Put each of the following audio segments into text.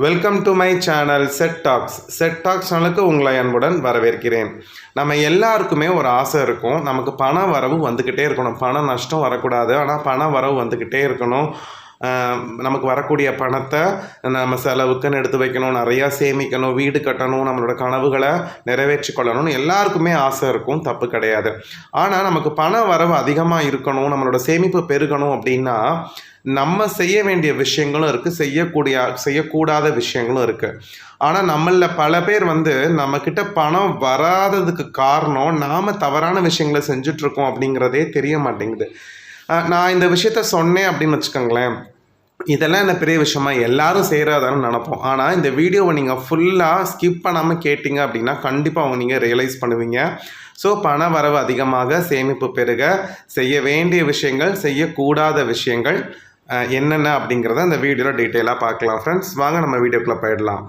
Welcome to my channel set tax சேனலுக்கு உங்களை அன்புடன் வரவேற்கிறேன். நம்ம எல்லாருக்குமே ஒரு ஆசை இருக்கும், நமக்கு பண வரவு வந்துக்கிட்டே இருக்கணும், பண நஷ்டம் வரக்கூடாது, ஆனால் பண வரவு வந்துக்கிட்டே இருக்கணும். நமக்கு வரக்கூடிய பணத்தை நம்ம செலவுக்குன்னு எடுத்து வைக்கணும், நிறையா சேமிக்கணும், வீடு கட்டணும், நம்மளோட கனவுகளை நிறைவேற்றி கொள்ளணும்னு எல்லாருக்குமே ஆசை இருக்கும், தப்பு கிடையாது. ஆனால் நமக்கு பண வரவு அதிகமாக இருக்கணும், நம்மளோட சேமிப்பு பெருகணும் அப்படின்னா நம்ம செய்ய வேண்டிய விஷயங்களும் இருக்குது, செய்யக்கூடாத விஷயங்களும் இருக்குது. ஆனால் நம்மளில் பல பேர் நம்மக்கிட்ட பணம் வராததுக்கு காரணம் நாம் தவறான விஷயங்களை செஞ்சிட்ருக்கோம் அப்படிங்கிறதே தெரிய மாட்டேங்குது. நான் இந்த விஷயத்த சொன்னேன் அப்படின்னு வச்சுக்கோங்களேன், இதெல்லாம் என்ன பெரிய விஷயமா எல்லாரும் செய்கிறதான்னு நினப்போம். ஆனால் இந்த வீடியோவை நீங்கள் ஃபுல்லாக ஸ்கிப் பண்ணாமல் கேட்டிங்க அப்படின்னா கண்டிப்பாக நீங்கள் ரியலைஸ் பண்ணுவீங்க. ஸோ பண வரவு அதிகமாக, சேமிப்பு பெருக, செய்ய வேண்டிய விஷயங்கள், செய்யக்கூடாத விஷயங்கள் என்னென்ன அப்படிங்கிறத இந்த வீடியோவில் டீட்டெயிலாக பார்க்கலாம். ஃப்ரெண்ட்ஸ், வாங்க நம்ம வீடியோக்குள்ளே போயிடலாம்.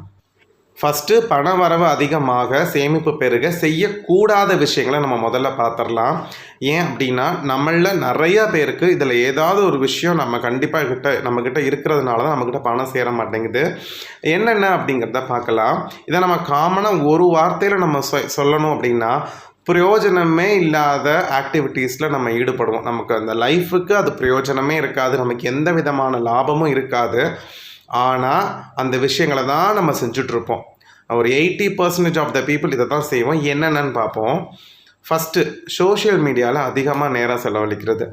ஃபஸ்ட்டு பண வரவு அதிகமாக, சேமிப்பு பெருக, செய்யக்கூடாத விஷயங்களை நம்ம முதல்ல பார்த்துடலாம். ஏன் அப்படின்னா நம்மளில் நிறையா பேருக்கு இதில் ஏதாவது ஒரு விஷயம் நம்மக்கிட்ட இருக்கிறதுனால தான் நம்மக்கிட்ட பணம் சேர மாட்டேங்குது. என்னென்ன அப்படிங்கிறத பார்க்கலாம். இதை நம்ம காமனாக ஒரு வார்த்தையில் நம்ம சொல்லணும் அப்படின்னா, பிரயோஜனமே இல்லாத ஆக்டிவிட்டீஸில் நம்ம ஈடுபடுவோம். நமக்கு அந்த லைஃபுக்கு அது பிரயோஜனமே இருக்காது, நமக்கு எந்த விதமான லாபமும் இருக்காது. ஆனால் அந்த விஷயங்களை தான் நம்ம செஞ்சுட்ருப்போம். ஒரு 80% ஆஃப் த பீப்புள் இதை தான் செய்வோம். என்னென்னு பார்ப்போம். ஃபஸ்ட்டு, சோஷியல் மீடியாவில் அதிகமாக நேரம் செலவழிக்கிறது.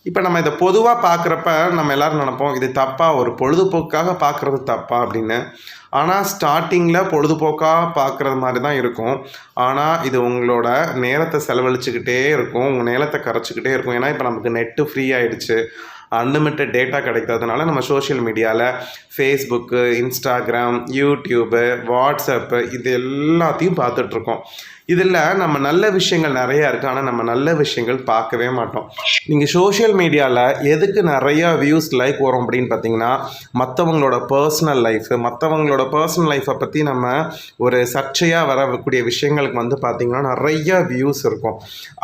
இப்போ நம்ம இதை பொதுவாக பார்க்குறப்ப நம்ம எல்லோரும் நினைப்போம், இது தப்பாக, ஒரு பொழுதுபோக்காக பார்க்குறது தப்பா அப்படின்னு. ஆனால் ஸ்டார்டிங்கில் பொழுதுபோக்காக பார்க்குறது மாதிரி தான் இருக்கும். ஆனால் இது உங்களோட நேரத்தை செலவழிச்சுக்கிட்டே இருக்கும், உங்கள் நேரத்தை கரைச்சிக்கிட்டே இருக்கும். ஏன்னா இப்போ நமக்கு நெட்டு ஃப்ரீ ஆகிடுச்சு, அன்லிமிட்டட் டேட்டா கிடைக்கிறதுனால நம்ம சோஷியல் மீடியாவில் ஃபேஸ்புக்கு, இன்ஸ்டாகிராம், யூடியூப்பு, வாட்ஸ்அப்பு இது எல்லாத்தையும் பார்த்துட்ருக்கோம். இதில் நம்ம நல்ல விஷயங்கள் நிறையா இருக்குது, ஆனால் நம்ம நல்ல விஷயங்கள் பார்க்கவே மாட்டோம். நீங்கள் சோஷியல் மீடியாவில் எதுக்கு நிறையா வியூஸ், லைக் வரும் அப்படின்னு பார்த்தீங்கன்னா, மற்றவங்களோட பர்சனல் லைஃப்பை பற்றி நம்ம ஒரு சர்ச்சையாக வரக்கூடிய விஷயங்களுக்கு பார்த்திங்கன்னா நிறையா வியூஸ் இருக்கும்.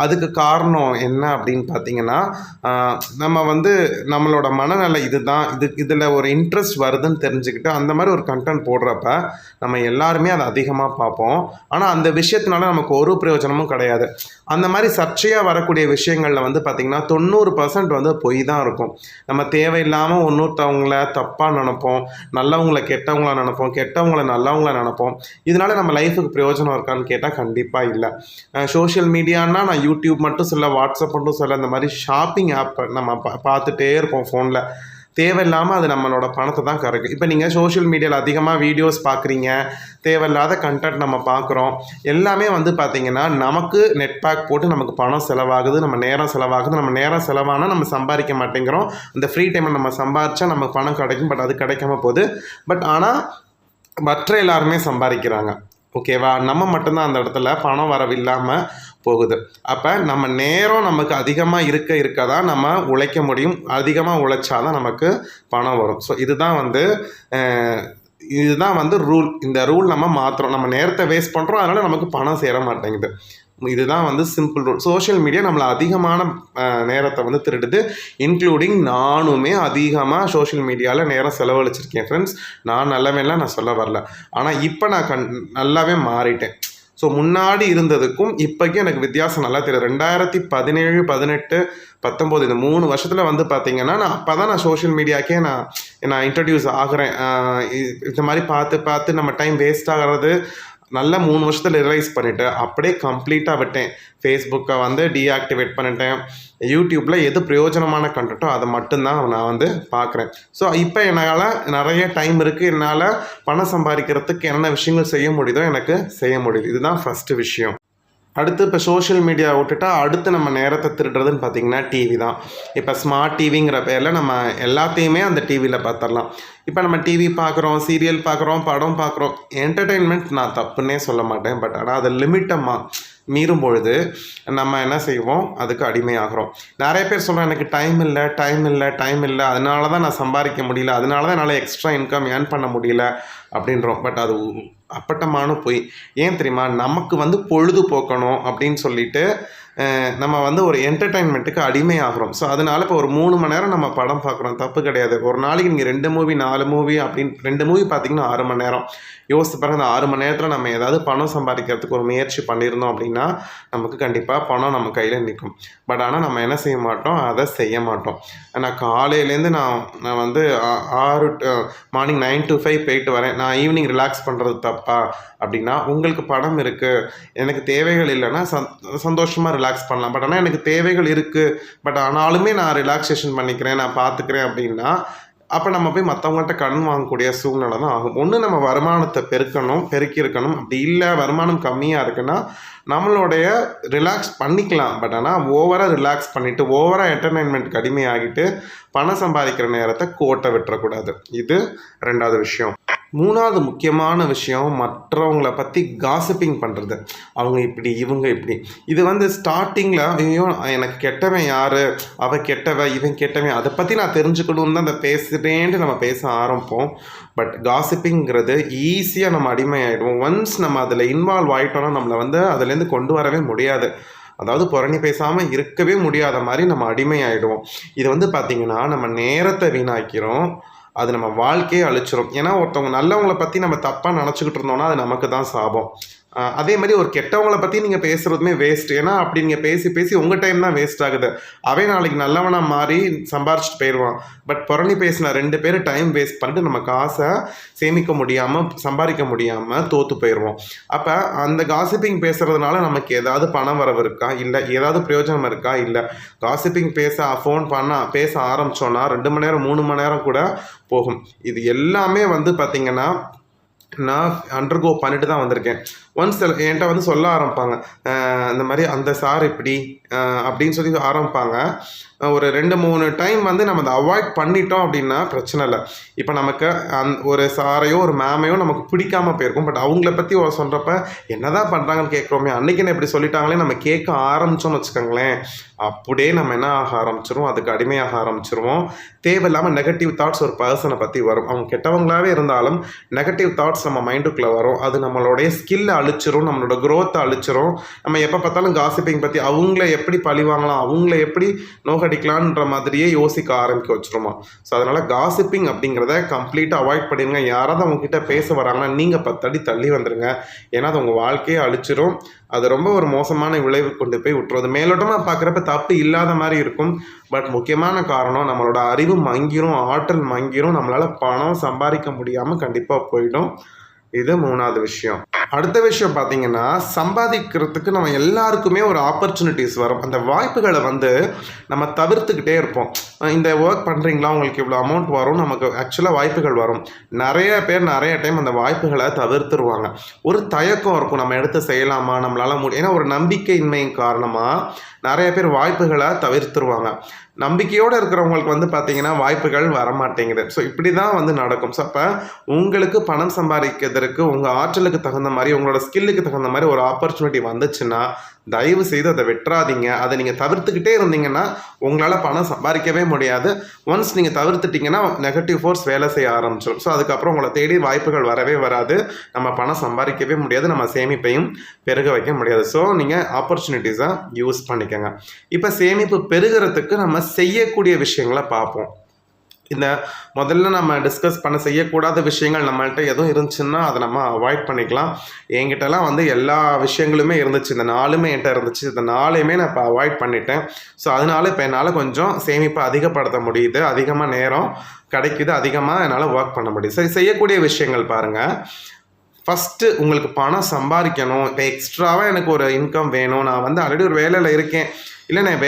அதுக்கு காரணம் என்ன அப்படின்னு பார்த்தீங்கன்னா, நம்ம நம்மளோட மனநிலை இதில் ஒரு இன்ட்ரெஸ்ட் வருதுன்னு தெரிஞ்சுக்கிட்டு அந்த மாதிரி ஒரு கண்டென்ட் போடுறப்ப நம்ம எல்லாருமே அதை அதிகமாக பார்ப்போம். ஆனால் அந்த விஷயத்தினால நமக்கு ஒரு பிரயோஜனமும் கிடையாது. அந்த மாதிரி சர்ச்சையாக வரக்கூடிய விஷயங்களில் பார்த்திங்கன்னா 90% பொய் தான் இருக்கும். நம்ம தேவையில்லாமல் இன்னொருத்தவங்கள தப்பாக நினைப்போம், நல்லவங்களை கெட்டவங்களாக நினைப்போம், கெட்டவங்களை நல்லவங்கள நினைப்போம். இதனால் நம்ம லைஃபுக்கு பிரயோஜனம் இருக்கான்னு கேட்டால் கண்டிப்பாக இல்லை. சோஷியல் மீடியான்னா நான் யூடியூப் மட்டும் சொல்ல, வாட்ஸ்அப் மட்டும் சொல்ல, இந்த மாதிரி ஷாப்பிங் ஆப் நம்ம பார்த்துட்டே இருப்போம் ஃபோனில். தேவையில்லாமல் அது நம்மளோட பணத்தை தான் கறக்கு. இப்போ நீங்கள் சோஷியல் மீடியாவில் அதிகமாக வீடியோஸ் பார்க்குறீங்க, தேவையில்லாத கண்டென்ட் நம்ம பார்க்குறோம். எல்லாமே பார்த்திங்கன்னா நமக்கு நெட் பேக் போட்டு நமக்கு பணம் செலவாகுது, நம்ம நேரம் செலவாகுது. நம்ம நேரம் செலவானால் நம்ம சம்பாதிக்க மாட்டேங்கிறோம். அந்த ஃப்ரீ டைமில் நம்ம சம்பாதிச்சா நமக்கு பணம் கிடைக்கும், பட் அது கிடைக்காம போகுது. ஆனால் மற்ற எல்லாருமே சம்பாதிக்கிறாங்க, ஓகேவா? நம்ம மட்டும்தான் அந்த இடத்துல பணம் வரவில்லாமல் போகுது. அப்போ நம்ம நேரம் நமக்கு அதிகமாக இருக்க தான் நம்ம உழைக்க முடியும். அதிகமாக உழைச்சாதான் நமக்கு பணம் வரும். ஸோ இதுதான் ரூல். இந்த ரூல் நம்ம மாற்றுறோம். நம்ம நேரத்தை வேஸ்ட் பண்ணுறோம், அதனால் நமக்கு பணம் சேர மாட்டேங்குது. இதுதான் சிம்பிள் ரூல். சோஷியல் மீடியா நம்மளை அதிகமான நேரத்தை திருடுது. இன்க்ளூடிங் நானுமே அதிகமாக சோஷியல் மீடியாவில் நேரம் செலவழிச்சிருக்கேன் ஃப்ரெண்ட்ஸ். நான் நல்லவேலாம் நான் சொல்ல வரல, ஆனால் இப்போ நான் நல்லாவே மாறிட்டேன். ஸோ முன்னாடி இருந்ததுக்கும் இப்போக்கும் எனக்கு வித்தியாசம் நல்லா தெரியும். 2017, 18, 19 இந்த 3 வருஷத்தில் பார்த்திங்கன்னா அப்போ தான் நான் சோஷியல் மீடியாக்கே நான் இன்ட்ரடியூஸ் ஆகிறேன். இந்த மாதிரி பார்த்து நம்ம டைம் வேஸ்ட் ஆகிறது நல்லா 3 வருஷத்தில் ரியலைஸ் பண்ணிவிட்டு அப்படியே கம்ப்ளீட்டாக விட்டேன். ஃபேஸ்புக்கை டீஆக்டிவேட் பண்ணிட்டேன். யூடியூப்பில் எது பிரயோஜனமான கண்டென்ட்டோ அதை மட்டும்தான் நான் பார்க்குறேன். ஸோ இப்போ என்னால் நிறைய டைம் இருக்குது, என்னால் பணம் சம்பாதிக்கிறதுக்கு என்னென்ன விஷயங்கள் செய்ய முடியுதோ எனக்கு செய்ய முடியுது. இதுதான் ஃபஸ்ட்டு விஷயம். அடுத்து இப்போ சோஷியல் மீடியா விட்டுட்டா அடுத்து நம்ம நேரத்தை திருடுறதுன்னு பார்த்திங்கன்னா டிவி தான். இப்போ ஸ்மார்ட் டிவிங்கிற பேரில் நம்ம எல்லாத்தையுமே அந்த டிவியில் பார்த்துடலாம். இப்போ நம்ம டிவி பார்க்குறோம், சீரியல் பார்க்குறோம், படம் பார்க்குறோம். என்டர்டெயின்மெண்ட் நான் தப்புன்னே சொல்ல மாட்டேன், பட் ஆனால் அதை லிமிட்டை மீறும் பொழுது நம்ம என்ன செய்வோம், அதுக்கு அடிமையாகிறோம். நிறைய பேர் சொல்கிறோம், எனக்கு டைம் இல்லை, அதனால தான் நான் சம்பாதிக்க முடியல, அதனால தான் என்னால் எக்ஸ்ட்ரா இன்கம் ஏர்ன் பண்ண முடியல அப்படின்றோம். பட் அது அப்பட்டமான பொய். ஏன் தெரியுமா? நமக்கு வந்து பொழுதுபோக்கணும் அப்படின்னு சொல்லிட்டு நம்ம வந்து ஒரு என்டர்டெயின்மெண்ட்டுக்கு அடிமையாகிறோம். ஸோ அதனால இப்போ ஒரு 3 மணி நேரம் நம்ம படம் பார்க்குறோம், தப்பு கிடையாது. ஒரு நாளைக்கு நீங்கள் 2 மூவி 4 மூவி அப்படின்னு 2 மூவி பார்த்தீங்கன்னா 6 மணி நேரம். யோசித்து பாருங்க, அந்த 6 மணி நேரத்தில் நம்ம ஏதாவது பணம் சம்பாதிக்கிறதுக்கு ஒரு முயற்சி பண்ணியிருந்தோம் அப்படின்னா நமக்கு கண்டிப்பாக பணம் நம்ம கையில் நிற்கும். பட் ஆனால் நம்ம என்ன செய்ய மாட்டோம், அதை செய்ய மாட்டோம். நான் காலையிலேருந்து நான் வந்து மார்னிங் 9 to 5 போயிட்டு வரேன், நான் ஈவினிங் ரிலாக்ஸ் பண்ணுறது தப்பா அப்படின்னா, உங்களுக்கு பணம் இருக்குது, எனக்கு தேவைகள் இல்லைன்னா சந்தோஷமாக ரிலாக்ஸ் பண்ணலாம். பட் ஆனால் எனக்கு தேவைகள் இருக்குது, பட் ஆனாலுமே நான் ரிலாக்ஸேஷன் பண்ணிக்கிறேன், நான் பார்த்துக்கிறேன் அப்படின்னா அப்போ நம்ம போய் மற்றவங்கள்ட்ட கடன் வாங்கக்கூடிய சூழ்நிலை தான் ஆகும். ஒன்று நம்ம வருமானத்தை பெருக்கியிருக்கணும். அப்படி இல்லை வருமானம் கம்மியாக இருக்குன்னா நம்மளுடைய ரிலாக்ஸ் பண்ணிக்கலாம். பட் ஆனால் ஓவராக ரிலாக்ஸ் பண்ணிவிட்டு ஓவராக என்டர்டெயின்மெண்ட்டுக்கு அடிமையாகிட்டு பணம் சம்பாதிக்கிற நேரத்தை கோட்டை விட்டுறக்கூடாது. இது 2வது விஷயம். 3வது முக்கியமான விஷயம், மற்றவங்கள பற்றி காசிப்பிங் பண்ணுறது. அவங்க இப்படி, இவங்க இப்படி. இது வந்து ஸ்டார்டிங்கில் ஐயோ எனக்கு கெட்டவன் யார், அவள் கெட்டவன், இவன் கெட்டவன், அதை பற்றி நான் தெரிஞ்சுக்கணுன்னு தான் அந்த பேசுகிறேன்ட்டு நம்ம பேச ஆரம்பிப்போம். பட் காசிப்பிங்கிறது ஈஸியாக நம்ம அடிமை ஆகிடுவோம். ஒன்ஸ் நம்ம அதில் இன்வால்வ் ஆகிட்டோன்னா நம்மளை வந்து அதுலேருந்து கொண்டு வரவே முடியாது. அதாவது புரணி பேசாமல் இருக்கவே முடியாத மாதிரி நம்ம அடிமை ஆகிடுவோம். இது வந்து பார்த்திங்கன்னா நம்ம நேரத்தை வீணாக்கிறோம், அது நம்ம வாழ்க்கையே அழிச்சிரும். ஏன்னா ஒருத்தவங்க நல்லவங்களை பற்றி நம்ம தப்பாக நினச்சிக்கிட்டு இருந்தோம்னா அது நமக்கு தான் சாபம். அதே மாதிரி ஒரு கெட்டவங்களை பற்றி நீங்கள் பேசுகிறதுமே வேஸ்ட். ஏன்னா அப்படி நீங்கள் பேசி உங்கள் டைம் தான் வேஸ்ட் ஆகுது. அவன் நாளைக்கு நல்லவனாக மாறி சம்பாரிச்சிட்டு போயிடுவான். பட் புரணி பேசின 2 பேர் டைம் வேஸ்ட் பண்ணிட்டு நம்ம காசை சேமிக்க முடியாமல் சம்பாதிக்க முடியாமல் தோற்று போயிடுவோம். அப்போ அந்த காசிப்பிங் பேசுகிறதுனால நமக்கு ஏதாவது பணம் வரவு இருக்கா? இல்லை. ஏதாவது பிரயோஜனம் இருக்கா? இல்லை. காசிப்பிங் பேச ஆரம்பித்தோன்னா 2 மணி நேரம் 3 மணி நேரம் கூட போகும். இது எல்லாமே வந்து பார்த்திங்கன்னா நான் அண்டர்கோ பண்ணிட்டு தான் வந்திருக்கேன். ஒன்ஸ் என்கிட்ட வந்து சொல்ல ஆரம்பிப்பாங்க, இந்த மாதிரி அந்த சார் இப்படி அப்படின்னு சொல்லி ஆரம்பிப்பாங்க. ஒரு 2-3 டைம் வந்து நம்ம அதை அவாய்ட் பண்ணிட்டோம் அப்படின்னா பிரச்சனை இல்லை. இப்போ நமக்கு ஒரு சாரையோ ஒரு மேமையோ நமக்கு பிடிக்காமல் போயிருக்கும். பட் அவங்கள பற்றி சொல்கிறப்ப என்னதான் பண்ணுறாங்கன்னு கேட்குறோமே, அன்றைக்கி என்ன இப்படி சொல்லிட்டாங்களே நம்ம கேட்க ஆரம்பித்தோன்னு வச்சுக்கோங்களேன், அப்படியே நம்ம என்ன ஆக ஆரம்பிச்சிருவோம், அதுக்கு அடிமையாக ஆரம்பிச்சிருவோம். தேவையில்லாமல் நெகட்டிவ் தாட்ஸ் ஒரு பர்சனை பற்றி வரும். அவங்க கெட்டவங்களாகவே இருந்தாலும் நெகட்டிவ் தாட்ஸ் நம்ம மைண்டுக்குள்ளே வரும். அது நம்மளுடைய ஸ்கில்லை அழிச்சிரும், நம்மளோட க்ரோத்தை அழிச்சிரும். நம்ம எப்போ பார்த்தாலும் காசிப்பிங் பற்றி அவங்கள எப்படி பழிவாங்கலாம், அவங்கள எப்படி நோக்கடிக்கலான்ற மாதிரியே யோசிக்க ஆரம்பிக்க வச்சுருமா. ஸோ அதனால் காசிப்பிங் அப்படிங்கிறத கம்ப்ளீட்டாக அவாய்ட் பண்ணிடுங்க. யாராவது அவங்கக்கிட்ட பேச வராங்கன்னா நீங்கள் 10 அடி தள்ளி வந்துடுங்க. ஏன்னா அது உங்கள் வாழ்க்கையே அழிச்சிரும். அது ரொம்ப ஒரு மோசமான விளைவு கொண்டு போய் விட்டுரும். மேலோட்டமாக பார்க்குறப்ப தப்பு இல்லாத மாதிரி இருக்கும். பட் முக்கியமான காரணம் நம்மளோட அறிவு மங்கிரும், ஆற்றல் மங்கிரும், நம்மளால் பணம் சம்பாதிக்க முடியாமல் கண்டிப்பாக போயிடும். இது 3வது விஷயம். அடுத்த விஷயம் பார்த்தீங்கன்னா, சம்பாதிக்கிறதுக்கு நம்ம எல்லாருக்குமே ஒரு ஆப்பர்ச்சுனிட்டிஸ் வரும். அந்த வாய்ப்புகளை வந்து நம்ம தவிர்த்துக்கிட்டே இருப்போம். இந்த ஒர்க் பண்ணுறீங்களா, உங்களுக்கு இவ்வளோ அமௌண்ட் வரும், நமக்கு ஆக்சுவலாக வாய்ப்புகள் வரும். நிறைய பேர் நிறைய டைம் அந்த வாய்ப்புகளை தவிர்த்துருவாங்க. ஒரு தயக்கம் இருக்கும், நம்ம எடுத்து செய்யலாமா, நம்மளால் முடியும். ஏன்னா ஒரு நம்பிக்கையின்மையின் காரணமாக நிறைய பேர் வாய்ப்புகளை தவிர்த்துருவாங்க. நம்பிக்கையோடு இருக்கிறவங்களுக்கு வந்து பார்த்திங்கன்னா வாய்ப்புகள் வரமாட்டேங்குது. ஸோ இப்படி தான் வந்து நடக்கும். ஸோ அப்போ உங்களுக்கு பணம் சம்பாதிக்கிறதுக்கு உங்கள் ஆற்றலுக்கு தகுந்த மாதிரி, உங்களோட ஸ்கில்லுக்கு தகுந்த மாதிரி ஒரு ஆப்பர்ச்சுனிட்டி வந்துச்சுன்னா தயவு செய்து அதை வெட்டுறாதீங்க. அதை நீங்கள் தவிர்த்துக்கிட்டே இருந்தீங்கன்னா உங்களால் பணம் சம்பாதிக்கவே முடியாது. ஒன்ஸ் நீங்கள் தவிர்த்துட்டிங்கன்னா நெகட்டிவ் ஃபோர்ஸ் வேலை செய்ய ஆரம்பிச்சிடும். ஸோ அதுக்கப்புறம் உங்களை தேடி வாய்ப்புகள் வரவே வராது. நம்ம பணம் சம்பாதிக்கவே முடியாது, நம்ம சேமிப்பையும் பெருக வைக்க முடியாது. ஸோ நீங்கள் ஆப்பர்ச்சுனிட்டிஸை யூஸ் பண்ணிக்கோங்க. இப்போ சேமிப்பு பெருகிறதுக்கு நம்ம செய்யக்கூடிய விஷயங்களை பார்ப்போம். இந்த முதல்ல நம்ம டிஸ்கஸ் பண்ண செய்யக்கூடாத விஷயங்கள் நம்மள்கிட்ட எதுவும் இருந்துச்சுன்னா அதை நம்ம அவாய்ட் பண்ணிக்கலாம். என்கிட்டலாம் வந்து எல்லா விஷயங்களுமே இருந்துச்சு, இந்த 4மே என்கிட்ட இருந்துச்சு. இந்த 4ஐயுமே நான் இப்போ அவாய்ட் பண்ணிட்டேன். ஸோ அதனால இப்போ என்னால் கொஞ்சம் சேமிப்பை அதிகப்படுத்த முடியுது, அதிகமாக நேரம் கிடைக்குது, அதிகமாக என்னால் ஒர்க் பண்ண முடியுது. சரி, செய்யக்கூடிய விஷயங்கள் பாருங்கள். ஃபஸ்ட்டு உங்களுக்கு பணம் சம்பாதிக்கணும். இப்போ எக்ஸ்ட்ராவாக எனக்கு ஒரு இன்கம் வேணும், நான் வந்து ஆல்ரெடி ஒரு வேலையில் இருக்கேன், இல்லை நான்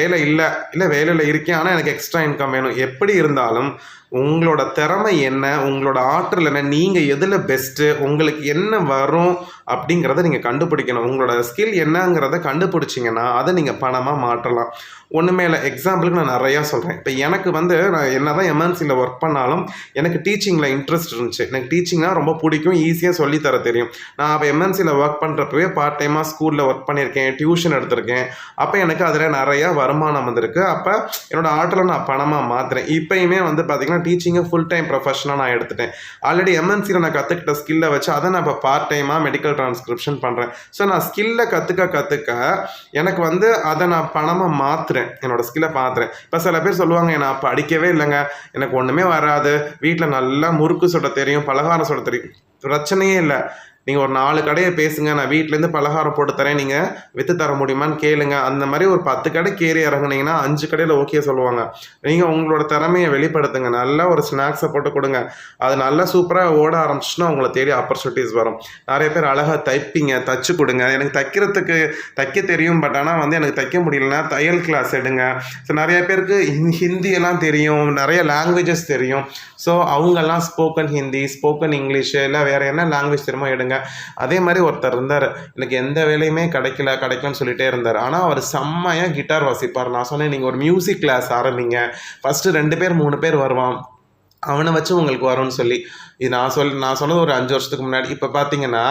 வேலையில் இருக்கேன் ஆனால் எனக்கு எக்ஸ்ட்ரா இன்கம் வேணும். எப்படி இருந்தாலும் உங்களோட திறமை என்ன, உங்களோட ஆற்றல் என்ன, நீங்கள் எதில் பெஸ்ட்டு, உங்களுக்கு என்ன வரும் அப்படிங்கிறத நீங்கள் கண்டுபிடிக்கணும். உங்களோட ஸ்கில் என்னங்கிறத கண்டுபிடிச்சிங்கன்னா அதை நீங்கள் பணமாக மாற்றலாம். ஒன்றுமே இல்லை, எக்ஸாம்பிளுக்கு நான் நிறையா சொல்கிறேன். இப்போ எனக்கு வந்து நான் என்ன தான் எம்என்சியில் ஒர்க் பண்ணாலும் எனக்கு டீச்சிங்கில் இன்ட்ரெஸ்ட் இருந்துச்சு. எனக்கு டீச்சிங்னால் ரொம்ப பிடிக்கும், ஈஸியாக சொல்லித்தர தெரியும். நான் அப்போ எம்என்சியில் ஒர்க் பண்ணுறப்பவே பார்ட் டைமாக ஸ்கூலில் ஒர்க் பண்ணியிருக்கேன், டியூஷன் எடுத்திருக்கேன். அப்போ எனக்கு அதில் நிறையா வருமானம் வந்திருக்கு. அப்போ என்னோடய ஆற்றலை நான் பணமாக மாற்றுறேன். இப்போயுமே வந்து பார்த்திங்கன்னா நான் டீச்சிங்கை ஃபுல் டைம் ப்ரொஃபஷனாக நான் எடுத்துட்டேன். ஆல்ரெடி எம்என்சியில் நான் கற்றுக்கிட்ட ஸ்கில்லை வச்சு அதை நான் இப்போ பார்ட் டைமாக மெடிக்கல் டிரான்ஸ்கிரிப்ஷன் பண்ணுறேன். ஸோ நான் ஸ்கில்லை கற்றுக்க எனக்கு வந்து அதை நான் பணமாக மாற்றுறேன், என்னோடய ஸ்கில்லை மாற்றுறேன். இப்போ சில பேர் சொல்லுவாங்க, நான் படிக்கவே இல்லைங்க, எனக்கு ஒன்றுமே வராது, வீட்டில் நல்லா முறுக்கு சுட தெரியும், பலகாரம் சுட தெரியும். பிரச்சனையே இல்லை. நீங்கள் ஒரு 4 கடையை பேசுங்க, நான் வீட்டிலேருந்து பலகாரம் போட்டு தரேன், நீங்கள் விற்று தர முடியுமான்னு கேளுங்க. அந்த மாதிரி ஒரு 10 கடை கேறி இறங்குனீங்கன்னா 5 கடையில் ஓகே சொல்லுவாங்க. நீங்கள் உங்களோட திறமையை வெளிப்படுத்துங்க, நல்லா ஒரு ஸ்நாக்ஸை போட்டு கொடுங்க, அது நல்லா சூப்பராக ஓட ஆரம்பிச்சுன்னா உங்களை தேடி ஆப்பர்ச்சுனிட்டிஸ் வரும். நிறைய பேர் அழகாக தச்சு கொடுங்க. எனக்கு தைக்க தெரியும், பட் ஆனால் வந்து எனக்கு தைக்க முடியலன்னா தையல் கிளாஸ் எடுங்க. ஸோ நிறைய பேருக்கு ஹிந்தியெல்லாம் தெரியும், நிறைய லாங்குவேஜஸ் தெரியும். ஸோ அவங்கெல்லாம் ஸ்போக்கன் ஹிந்தி, ஸ்போக்கன் இங்கிலீஷு, இல்லை வேறு என்ன லாங்குவேஜ் தெரியுமோ எடுங்க. அதே மாதிரி ஒருத்தர் இருந்தார், எனக்கு எந்த வேலையுமே கிடைக்கலன்னு சொல்லிட்டே இருந்தார். ஆனால் அவர் செம்மையாக கிட்டார் வாசிப்பார். நான் சொன்னேன், நீங்கள் ஒரு மியூசிக் கிளாஸ் ஆரம்பிங்க, ஃபஸ்ட்டு 2 பேர் 3 பேர் வருவான், அவனை வச்சு உங்களுக்கு வரும்னு சொல்லி. இது நான் சொன்னது ஒரு 5 வருஷத்துக்கு முன்னாடி. இப்போ பார்த்தீங்கன்னா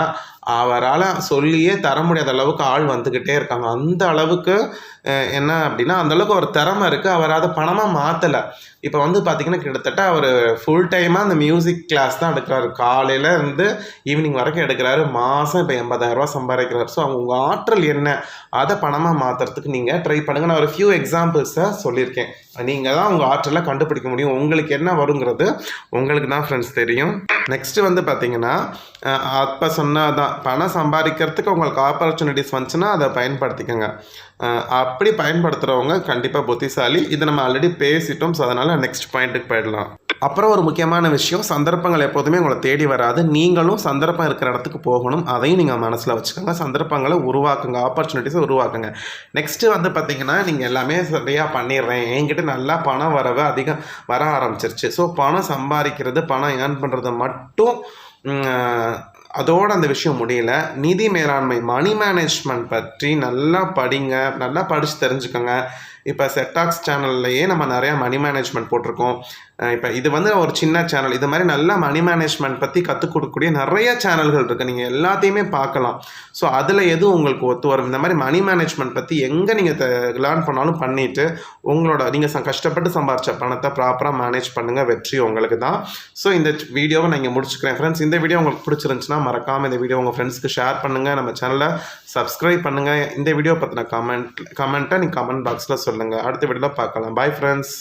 அவரால் சொல்லியே தர முடியாத அளவுக்கு ஆள் வந்துக்கிட்டே இருக்காங்க. அந்த அளவுக்கு என்ன அப்படின்னா, அந்தளவுக்கு ஒரு திறமை இருக்குது. அவர் அதை பணமாக மாற்றலை. இப்போ வந்து பார்த்திங்கன்னா கிட்டத்தட்ட அவர் ஃபுல் டைமாக அந்த மியூசிக் கிளாஸ் தான் எடுக்கிறாரு. காலையில் இருந்து ஈவினிங் வரைக்கும் எடுக்கிறாரு. மாதம் இப்போ 80,000 சம்பாதிக்கிறார். ஸோ உங்கள் ஆற்றல் என்ன, அதை பணமாக மாற்றுறதுக்கு நீங்கள் ட்ரை பண்ணுங்கள். நான் ஒரு ஃபியூ எக்ஸாம்பிள்ஸை சொல்லியிருக்கேன். நீங்கள் தான் உங்கள் ஆற்றலை கண்டுபிடிக்க முடியும். உங்களுக்கு என்ன வருங்கிறது உங்களுக்கு தான் ஃப்ரெண்ட்ஸ் தெரியும். நெக்ஸ்ட்டு வந்து பார்த்திங்கன்னா, அப்போ சொன்னதான், பணம் சம்பாதிக்கிறதுக்கு உங்களுக்கு ஆப்பர்ச்சுனிட்டிஸ் வந்துச்சுன்னா அதை பயன்படுத்திக்கோங்க. அப்படி பயன்படுத்துகிறவங்க கண்டிப்பாக புத்திசாலி. இதை நம்ம ஆல்ரெடி பேசிட்டோம். ஸோ அதனால் நெக்ஸ்ட் பாயிண்ட்டுக்கு போயிடலாம். அப்புறம் ஒரு முக்கியமான விஷயம், சந்தர்ப்பங்கள் எப்போதுமே உங்களை தேடி வராது. நீங்களும் சந்தர்ப்பம் இருக்கிற இடத்துக்கு போகணும். அதையும் நீங்கள் மனசில் வச்சுக்கோங்க. சந்தர்ப்பங்களை உருவாக்குங்க, ஆப்பர்ச்சுனிட்டிஸை உருவாக்குங்க. நெக்ஸ்ட்டு வந்து பார்த்திங்கன்னா, நீங்கள் எல்லாமே சரியாக பண்ணிடுறேன், என்கிட்ட நல்லா பணம் அதிகம் வர ஆரம்பிச்சிருச்சு. ஸோ பணம் சம்பாதிக்கிறது, பணம் ஏர்ன் பண்ணுறது மட்டும் அதோடு அந்த விஷயம் முடியல. நிதி மேலாண்மை, மணி மேனேஜ்மெண்ட் பற்றி நல்லா படிங்க, நல்லா படித்து தெரிஞ்சுக்கோங்க. இப்போ செட்டாக்ஸ் சேனல்லையே நம்ம நிறையா மணி மேனேஜ்மெண்ட் போட்டிருக்கோம். இப்போ இது வந்து ஒரு சின்ன சேனல். இது மாதிரி நல்லா மணி மேனேஜ்மெண்ட் பற்றி கற்றுக் கொடுக்கக்கூடிய நிறைய சேனல்கள் இருக்குது. நீங்கள் எல்லாத்தையுமே பார்க்கலாம். ஸோ அதில் எது உங்களுக்கு ஒத்து வரும். இந்த மாதிரி மணி மேனேஜ்மெண்ட் பற்றி எங்கே நீங்கள் லேர்ன் பண்ணாலும் பண்ணிவிட்டு நீங்கள் கஷ்டப்பட்டு சம்பாரிச்ச பணத்தை ப்ராப்பராக மேனேஜ் பண்ணுங்கள். வெற்றி உங்களுக்கு தான். ஸோ இந்த வீடியோவை நான் இங்கே முடிச்சுக்கிறேன் ஃப்ரெண்ட்ஸ். இந்த வீடியோ உங்களுக்கு பிடிச்சிருந்துச்சுன்னா மறக்காமல் இந்த வீடியோ உங்கள் ஃப்ரெண்ட்ஸ்க்கு ஷேர் பண்ணுங்கள். நம்ம சேனலை சப்ஸ்கிரைப் பண்ணுங்கள். இந்த வீடியோ பற்றின கமெண்ட்டை நீங்கள் கமெண்ட் பாக்ஸில் சொல்லுங்கள். அடுத்த வீடியோவில் பார்க்கலாம். Bye friends.